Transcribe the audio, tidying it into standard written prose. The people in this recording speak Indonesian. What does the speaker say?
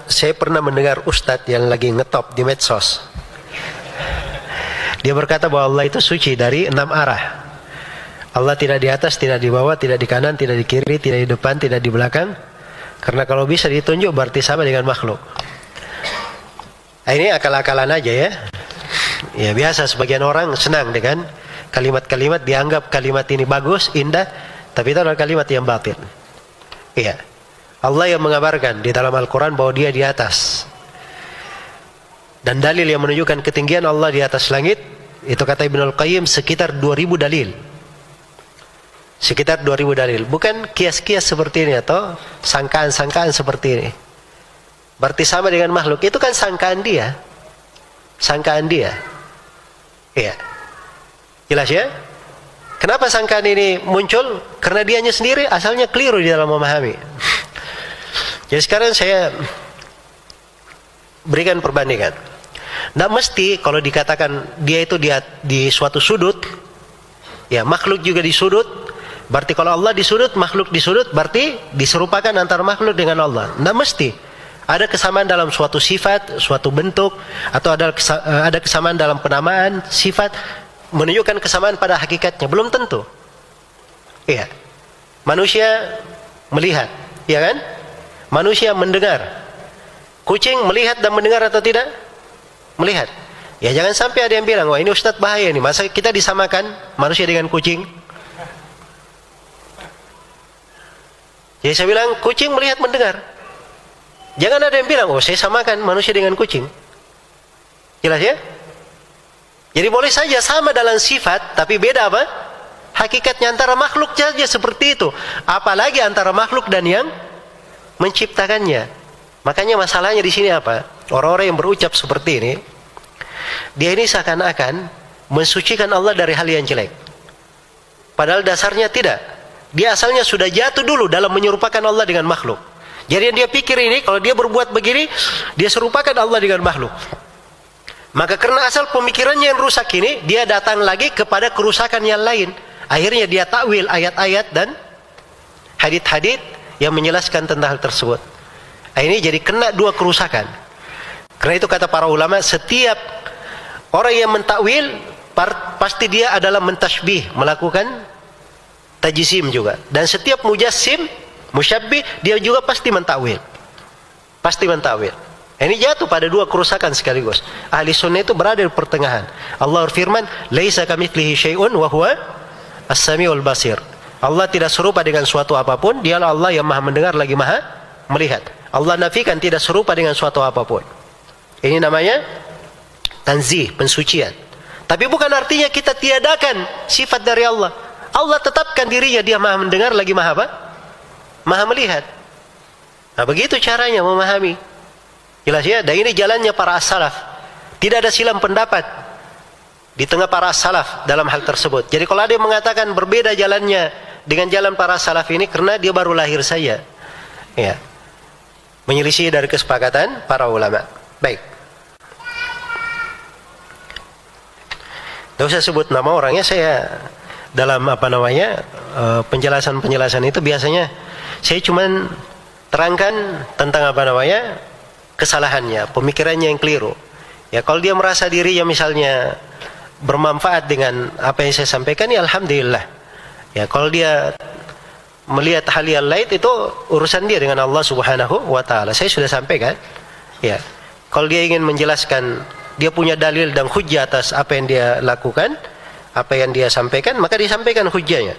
Saya pernah mendengar ustadz yang lagi ngetop di medsos. Dia berkata bahwa Allah itu suci dari 6 arah. Allah tidak di atas, tidak di bawah, tidak di kanan, tidak di kiri, tidak di depan, tidak di belakang. Karena kalau bisa ditunjuk berarti sama dengan makhluk. Ini akal-akalan aja ya. Ya biasa sebagian orang senang dengan kalimat-kalimat, dianggap kalimat ini bagus, indah, tapi itu adalah kalimat yang batil. Iya. Allah yang mengabarkan di dalam Al-Quran bahwa dia di atas. Dan dalil yang menunjukkan ketinggian Allah di atas langit, itu kata Ibnul Qayyim sekitar 2000 dalil. Sekitar 2000 dalil. Bukan kias-kias seperti ini atau sangkaan-sangkaan seperti ini. Berarti sama dengan makhluk. Itu kan sangkaan dia. Sangkaan dia. Iya. Jelas ya? Kenapa sangkaan ini muncul? Karena dianya sendiri asalnya keliru di dalam memahami. Jadi sekarang saya berikan perbandingan. Tidak mesti kalau dikatakan dia itu di suatu sudut, ya makhluk juga di sudut. Berarti kalau Allah di sudut, makhluk di sudut, berarti diserupakan antara makhluk dengan Allah. Tidak mesti. Ada kesamaan dalam suatu sifat, suatu bentuk, atau ada kesamaan dalam penamaan sifat, menunjukkan kesamaan pada hakikatnya. Belum tentu. Iya. Manusia melihat, ya kan? Manusia mendengar. Kucing melihat dan mendengar atau tidak? Melihat. Ya jangan sampai ada yang bilang, wah ini Ustadz bahaya nih. Masa kita disamakan manusia dengan kucing? Jadi saya bilang, kucing melihat mendengar. Jangan ada yang bilang, oh saya samakan manusia dengan kucing. Jelas ya? Jadi boleh saja sama dalam sifat, tapi beda apa? Hakikatnya antara makhluk saja seperti itu. Apalagi antara makhluk dan yang menciptakannya. Makanya masalahnya di sini apa? Orang-orang yang berucap seperti ini, dia ini seakan-akan mensucikan Allah dari hal yang jelek. Padahal dasarnya tidak. Dia asalnya sudah jatuh dulu dalam menyerupakan Allah dengan makhluk. Jadi yang dia pikir ini, kalau dia berbuat begini, dia serupakan Allah dengan makhluk. Maka karena asal pemikirannya yang rusak ini, dia datang lagi kepada kerusakan yang lain. Akhirnya dia takwil ayat-ayat dan hadits-hadits yang menjelaskan tentang hal tersebut. Ini jadi kena dua kerusakan. Karena itu kata para ulama, setiap orang yang mentakwil pasti dia adalah mentasbih, melakukan tajsim juga. Dan setiap mujassim, musyabbih, dia juga pasti mentakwil. Pasti mentakwil. Ini jatuh pada dua kerusakan sekaligus. Ahli sunnah itu berada di pertengahan. Allah berfirman, "Laisa kamitslihi syai'un wa huwa as-sami'ul basir." Allah tidak serupa dengan suatu apapun, dialah Allah yang Maha mendengar lagi Maha melihat. Allah nafikan tidak serupa dengan suatu apapun. Ini namanya tanzih, pensucian. Tapi bukan artinya kita tiadakan sifat dari Allah. Allah tetapkan dirinya, dia Maha mendengar lagi Maha apa? Maha melihat. Nah begitu caranya memahami. Jelas ya? Dan ini jalannya para as-salaf. Tidak ada silam pendapat di tengah para as-salaf dalam hal tersebut. Jadi kalau ada yang mengatakan berbeda jalannya dengan jalan para salaf ini, karena dia baru lahir saja, ya, menyelisih dari kesepakatan para ulama. Baik. Tidak usah sebut nama orangnya. Saya dalam penjelasan-penjelasan itu biasanya saya cuman terangkan tentang kesalahannya, pemikirannya yang keliru. Ya kalau dia merasa dirinya misalnya bermanfaat dengan apa yang saya sampaikan, ya alhamdulillah. Ya kalau dia melihat hal yang lain, itu urusan dia dengan Allah Subhanahu wa taala. Saya sudah sampaikan. Ya. Kalau dia ingin menjelaskan, dia punya dalil dan hujjah atas apa yang dia lakukan, apa yang dia sampaikan, maka disampaikan hujjahnya.